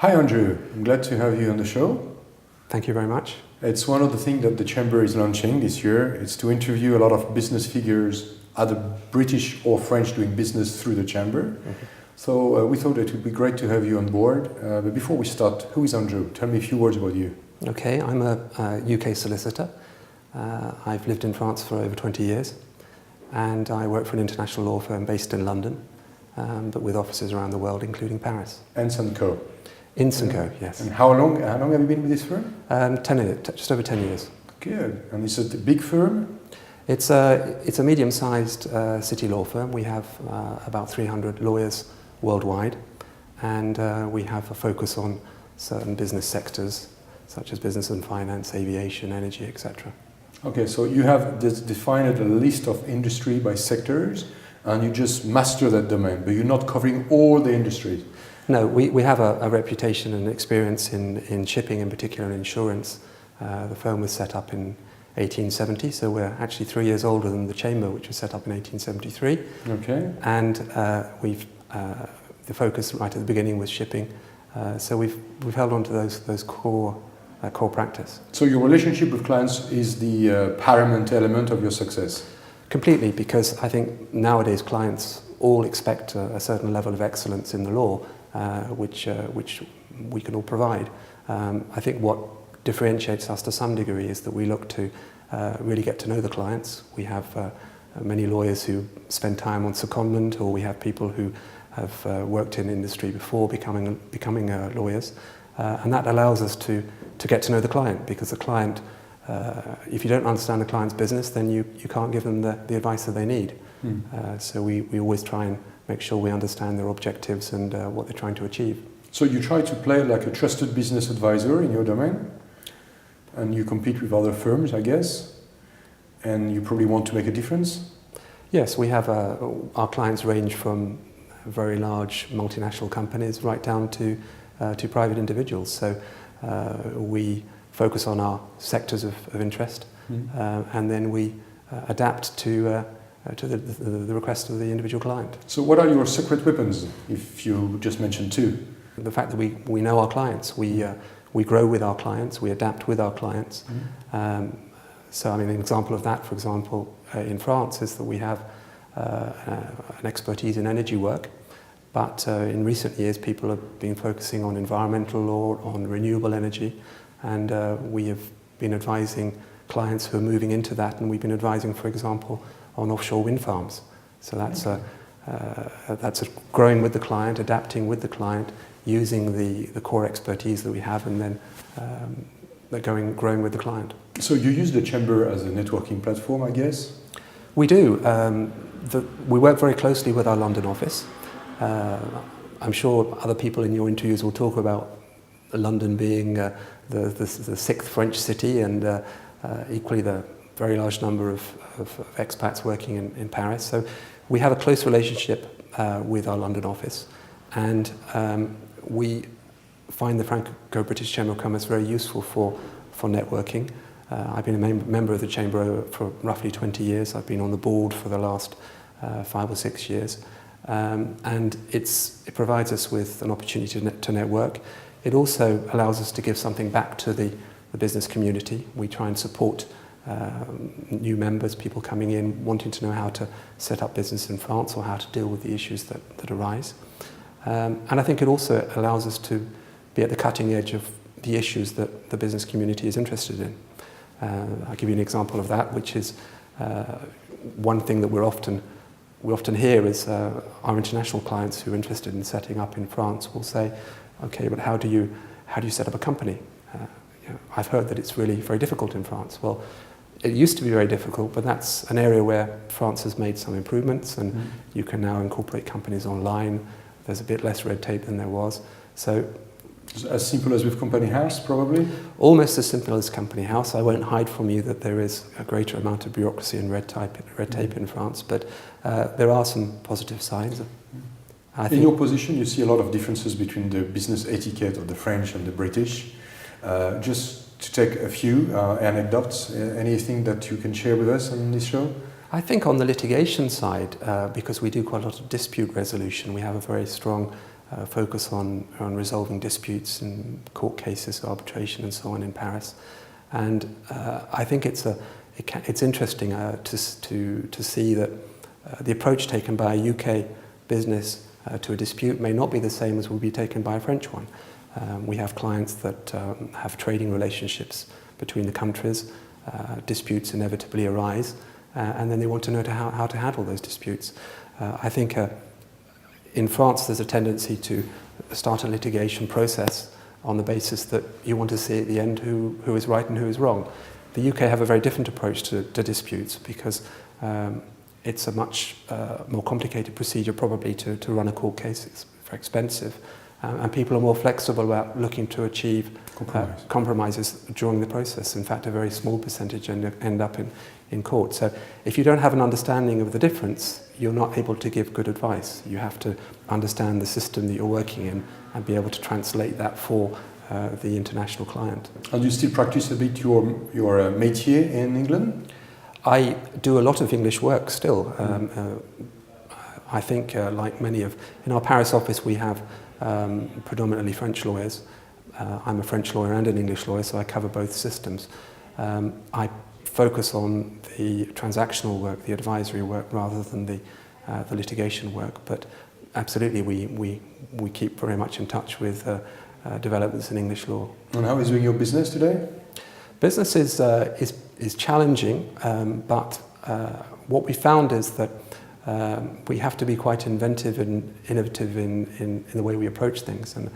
Hi Andrew, I'm glad to have you on the show. Thank you very much. It's one of the things that the Chamber is launching this year. It's to interview a lot of business figures, either British or French, doing business through the Chamber. Mm-hmm. So we thought it would be great to have you on board. But before we start, who is Andrew? Tell me a few words about you. Okay, I'm a UK solicitor. I've lived in France for over 20 years and I work for an international law firm based in London, but with offices around the world, including Paris. Ence & Co. Ence & Co, yes. And how long have you been with this firm? 10 years, just over 10 years. Good. And is it a big firm? It's a medium-sized city law firm. We have about 300 lawyers worldwide, and we have a focus on certain business sectors, such as business and finance, aviation, energy, etc. Okay, so you have defined a list of industry by sectors, and you just master that domain, but you're not covering all the industries. No, we have a reputation and experience in shipping, in particular, and insurance. The firm was set up in 1870, so we're actually 3 years older than the Chamber, which was set up in 1873. Okay. And the focus right at the beginning was shipping, so we've held on to those core practice. So your relationship with clients is the paramount element of your success? Completely, because I think nowadays clients all expect a certain level of excellence in the law, which we can all provide. I think what differentiates us to some degree is that we look to really get to know the clients. We have many lawyers who spend time on secondment, or we have people who have worked in industry before becoming lawyers, and that allows us to get to know the client, because the client, if you don't understand the client's business, then you can't give them the advice that they need. So we always try and make sure we understand their objectives and what they're trying to achieve. So you try to play like a trusted business advisor in your domain, and you compete with other firms, I guess, and you probably want to make a difference? Yes, we have our clients range from very large multinational companies right down to private individuals. So we focus on our sectors of interest, and then we adapt to the request of the individual client. So what are your secret weapons, if you just mentioned two? The fact that we know our clients, we grow with our clients, we adapt with our clients. So I mean, an example of that, for example, in France, is that we have an expertise in energy work, but in recent years people have been focusing on environmental law, on renewable energy, and we have been advising clients who are moving into that, and we've been advising, for example, on offshore wind farms. So that's growing with the client, adapting with the client, using the core expertise that we have, and then growing with the client. So you use the Chamber as a networking platform, I guess? We do. We work very closely with our London office. I'm sure other people in your interviews will talk about London being the sixth French city, and equally the very large number of expats working in Paris. So we have a close relationship with our London office, and we find the Franco-British Chamber of Commerce very useful for networking. I've been a member of the Chamber for roughly 20 years. I've been on the board for the last 5 or 6 years. And it provides us with an opportunity to network. It also allows us to give something back to the business community. We try and support new members, people coming in, wanting to know how to set up business in France or how to deal with the issues that arise. And I think it also allows us to be at the cutting edge of the issues that the business community is interested in. I'll give you an example of that, which is one thing that we often hear is our international clients who are interested in setting up in France will say, okay, but how do you set up a company? I've heard that it's really very difficult in France. Well, it used to be very difficult, but that's an area where France has made some improvements, and you can now incorporate companies online. There's a bit less red tape than there was. So, as simple as with Company House, probably? Almost as simple as Company House. I won't hide from you that there is a greater amount of bureaucracy and red tape in France, but there are some positive signs. In your position, you see a lot of differences between the business etiquette of the French and the British. Just to take a few anecdotes, anything that you can share with us on this show? I think on the litigation side, because we do quite a lot of dispute resolution, we have a very strong focus on resolving disputes and court cases, arbitration and so on in Paris. And I think it's interesting to see that the approach taken by a UK business to a dispute may not be the same as will be taken by a French one. We have clients that have trading relationships between the countries. Disputes inevitably arise, and then they want to know how to handle those disputes. I think in France there's a tendency to start a litigation process on the basis that you want to see at the end who is right and who is wrong. The UK have a very different approach to disputes because it's a much more complicated procedure probably to run a court case. It's very expensive. And people are more flexible about looking to achieve compromises during the process. In fact, a very small percentage end up in court. So if you don't have an understanding of the difference, you're not able to give good advice. You have to understand the system that you're working in and be able to translate that for the international client. And you still practice a bit your métier in England? I do a lot of English work still. I think, like many in our Paris office, we have predominantly French lawyers. I'm a French lawyer and an English lawyer, so I cover both systems. I focus on the transactional work, the advisory work, rather than the litigation work. But absolutely, we keep very much in touch with developments in English law. And how is doing your business today? Business is challenging, but what we found is that we have to be quite inventive and innovative in the way we approach things. And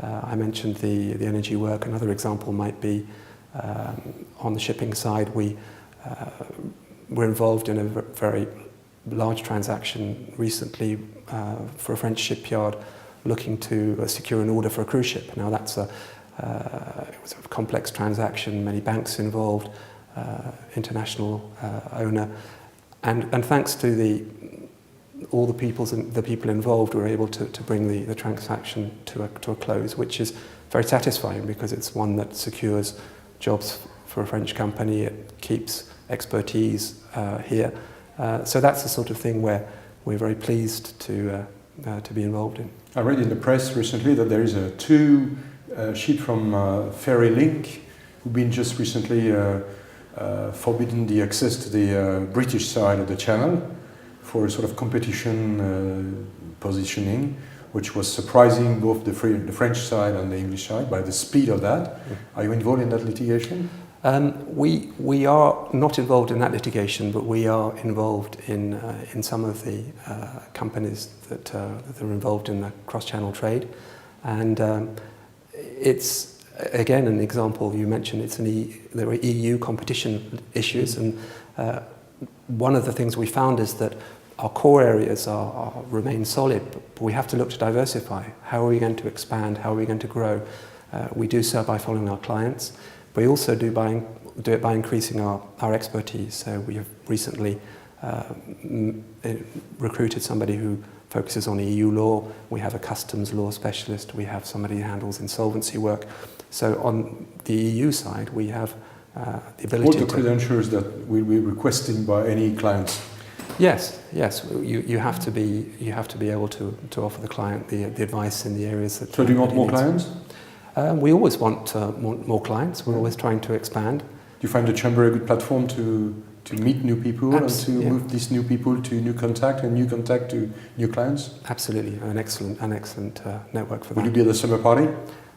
I mentioned the energy work. Another example might be on the shipping side. We're involved in a very large transaction recently for a French shipyard looking to secure an order for a cruise ship. Now that's it was a complex transaction, many banks involved, international owner, and thanks to all the people involved were able to bring the transaction to a close, which is very satisfying because it's one that secures jobs for a French company. It keeps expertise here, so that's the sort of thing where we're very pleased to be involved in. I read in the press recently that there is two ships from Ferry Link who've been just recently forbidden the access to the British side of the channel for a sort of competition positioning, which was surprising both the French side and the English side by the speed of that. Are you involved in that litigation? We are not involved in that litigation, but we are involved in some of the companies that are involved in the cross-channel trade, and it's again an example you mentioned. There are EU competition issues, and one of the things we found is that our core areas remain solid, but we have to look to diversify. How are we going to expand? How are we going to grow? We do so by following our clients. We also do it by increasing our expertise. So we have recently recruited somebody who focuses on EU law. We have a customs law specialist. We have somebody who handles insolvency work. So on the EU side, we have the ability all the credentials that will be requested by any clients. Yes. You have to be able to offer the client the advice in the areas that. So do you want more clients? We always want more clients. We're always trying to expand. Do you find the chamber a good platform to meet new people and to move these new people to new contact and new contact to new clients? Absolutely, an excellent network for that. Will you be at the summer party?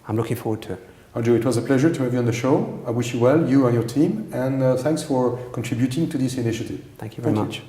I'm looking forward to it. Andrew, it was a pleasure to have you on the show. I wish you well, you and your team, and thanks for contributing to this initiative. Thank you very much.